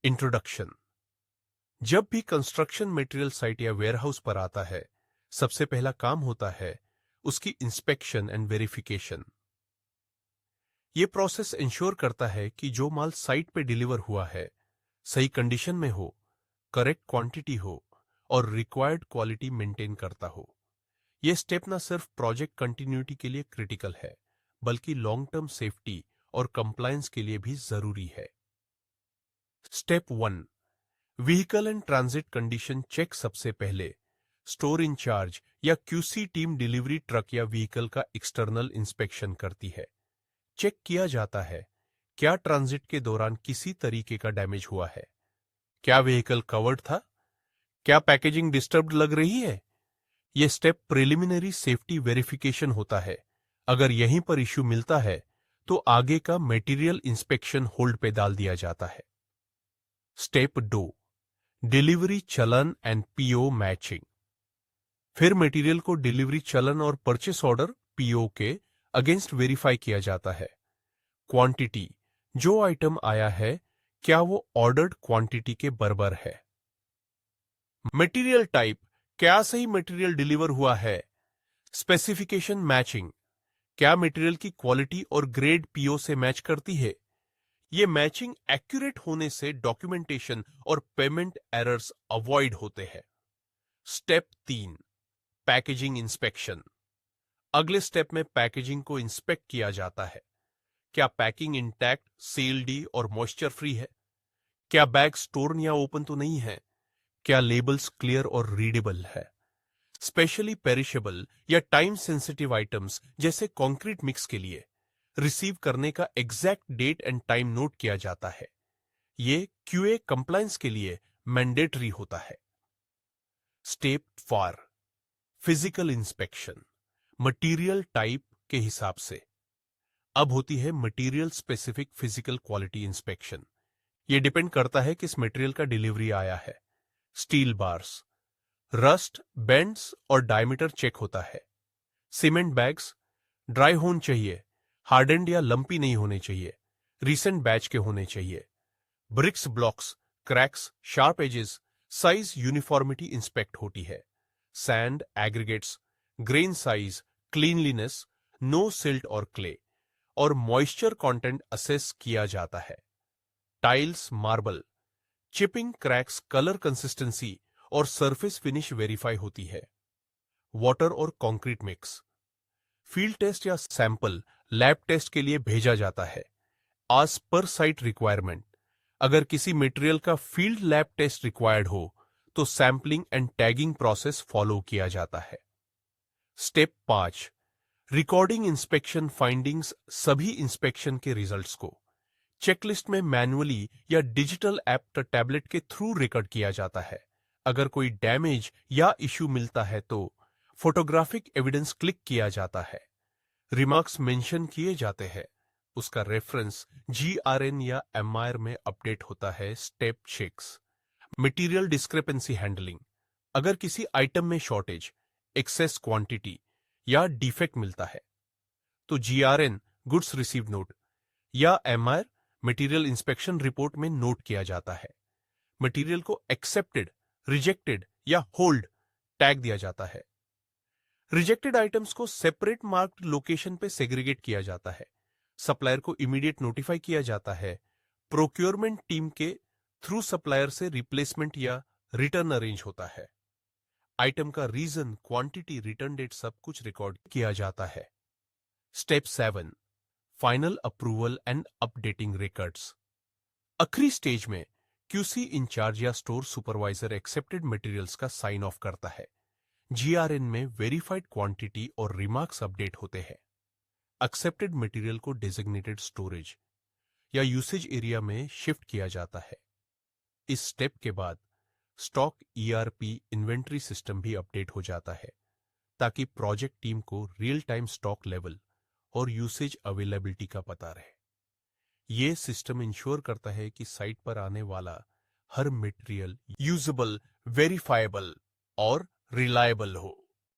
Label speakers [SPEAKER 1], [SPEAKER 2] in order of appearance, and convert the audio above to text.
[SPEAKER 1] Introduction. जब भी construction material site या वेयरहाउस पर आता है, सबसे पहला काम होता है उसकी इंस्पेक्शन एंड वेरिफिकेशन। ये प्रोसेस इंश्योर करता है कि जो माल साइट पे डिलीवर हुआ है सही कंडीशन में हो, करेक्ट क्वांटिटी हो और रिक्वायर्ड क्वालिटी मेंटेन करता हो। ये स्टेप न सिर्फ प्रोजेक्ट कंटिन्यूटी के लिए क्रिटिकल है, बल्कि लॉन्ग टर्म सेफ्टी और कंप्लायंस के लिए भी जरूरी है। Step 1, vehicle and transit condition check. सबसे पहले स्टोर इंचार्ज या क्यूसी टीम डिलीवरी ट्रक या व्हीकल का एक्सटर्नल इंस्पेक्शन करती है। चेक किया जाता है क्या ट्रांजिट के दौरान किसी तरीके का डैमेज हुआ है, क्या व्हीकल कवर्ड था, क्या पैकेजिंग डिस्टर्ब्ड लग रही है। यह स्टेप प्रिलिमिनरी सेफ्टी वेरिफिकेशन होता है। अगर यहीं पर इश्यू मिलता है तो आगे का मटेरियल इंस्पेक्शन होल्ड पे डाल दिया जाता है। स्टेप 2, डिलीवरी चलन एंड पीओ मैचिंग। फिर मटेरियल को डिलीवरी चलन और परचेस ऑर्डर पीओ के अगेंस्ट वेरीफाई किया जाता है। क्वांटिटी, जो आइटम आया है क्या वो ऑर्डर्ड क्वांटिटी के बराबर है। मटेरियल टाइप, क्या सही मटेरियल डिलीवर हुआ है। स्पेसिफिकेशन मैचिंग, क्या मटेरियल की क्वालिटी और ग्रेड पीओ से मैच करती है। ये मैचिंग एक्यूरेट होने से डॉक्यूमेंटेशन और पेमेंट एरर्स अवॉइड होते हैं। Step 3, packaging inspection. अगले स्टेप में पैकेजिंग को इंस्पेक्ट किया जाता है। क्या पैकिंग इंटैक्ट, सील्ड और मॉइस्चर फ्री है। क्या बैग स्टोर्न या ओपन तो नहीं है। क्या लेबल्स क्लियर और रीडेबल है। स्पेशली पेरिशेबल या टाइम सेंसिटिव आइटम्स जैसे कंक्रीट मिक्स के लिए रिसीव करने का exact date and time note किया जाता है। ये क्यूए कंप्लायंस के लिए मैंडेटरी होता है। Step 4, physical inspection. Material type के हिसाब से अब होती है material specific physical quality inspection. यह डिपेंड करता है किस मटेरियल का डिलीवरी आया है। स्टील बार्स, रस्ट, बेंड्स और डायमीटर चेक होता है। सीमेंट बैग्स ड्राई होने चाहिए, हार्डेंड या लंपी नहीं होने चाहिए, रीसेंट बैच के होने चाहिए। Bricks blocks, cracks, sharp edges, size uniformity inspect होती है। Sand, aggregates, grain size, cleanliness, no silt और क्ले और मॉइस्चर कंटेंट असेस किया जाता है। Tiles, marble, chipping, cracks, colour consistency और सरफेस फिनिश वेरीफाई होती है। वाटर और कंक्रीट मिक्स, फील्ड टेस्ट या सैंपल लैब टेस्ट के लिए भेजा जाता है आज पर साइट रिक्वायरमेंट। अगर किसी मटेरियल का फील्ड लैब टेस्ट रिक्वायर्ड हो तो sampling and tagging process follow किया जाता है। Step 5, recording inspection findings. सभी इंस्पेक्शन के रिजल्ट्स को चेकलिस्ट में मैन्युअली या डिजिटल ऐप टैबलेट के थ्रू रिकॉर्ड किया जाता है। अगर कोई डैमेज या इश्यू मिलता है तो फोटोग्राफिक एविडेंस क्लिक किया जाता है, रिमार्क्स मेंशन किए जाते हैं, उसका रेफरेंस जीआरएन या एमआईआर में अपडेट होता है। Step 6, material discrepancy handling. अगर किसी आइटम में शॉर्टेज, एक्सेस क्वांटिटी या डिफेक्ट मिलता है तो जीआरएन गुड्स रिसीव नोट या एमआईआर मटेरियल इंस्पेक्शन रिपोर्ट में नोट किया जाता है। मटेरियल को एक्सेप्टेड, रिजेक्टेड या होल्ड टैग दिया जाता है। रिजेक्टेड आइटम्स को सेपरेट मार्क्ड लोकेशन पे सेग्रीगेट किया जाता है। सप्लायर को इमीडिएट नोटिफाई किया जाता है। प्रोक्योरमेंट टीम के थ्रू सप्लायर से रिप्लेसमेंट या रिटर्न अरेंज होता है। आइटम का रीजन, क्वांटिटी, रिटर्न डेट सब कुछ रिकॉर्ड किया जाता है। Step 7, final approval and updating records. आखिरी स्टेज में क्यूसी इंचार्ज या स्टोर सुपरवाइजर एक्सेप्टेड मटेरियल्स का साइन ऑफ करता है। जीआरएन में वेरीफाइड क्वांटिटी और रिमार्क्स अपडेट होते हैं। एक्सेप्टेड मटेरियल को डेजिग्नेटेड स्टोरेज या यूसेज एरिया में शिफ्ट किया जाता है। इस स्टेप के बाद स्टॉक ईआरपी इन्वेंट्री सिस्टम भी अपडेट हो जाता है ताकि प्रोजेक्ट टीम को रियल टाइम स्टॉक लेवल और यूसेज अवेलेबिलिटी का पता रहे। यह सिस्टम इंश्योर करता है कि साइट पर आने वाला हर मटेरियल यूजेबल, वेरीफाएबल और रिलायबल हो।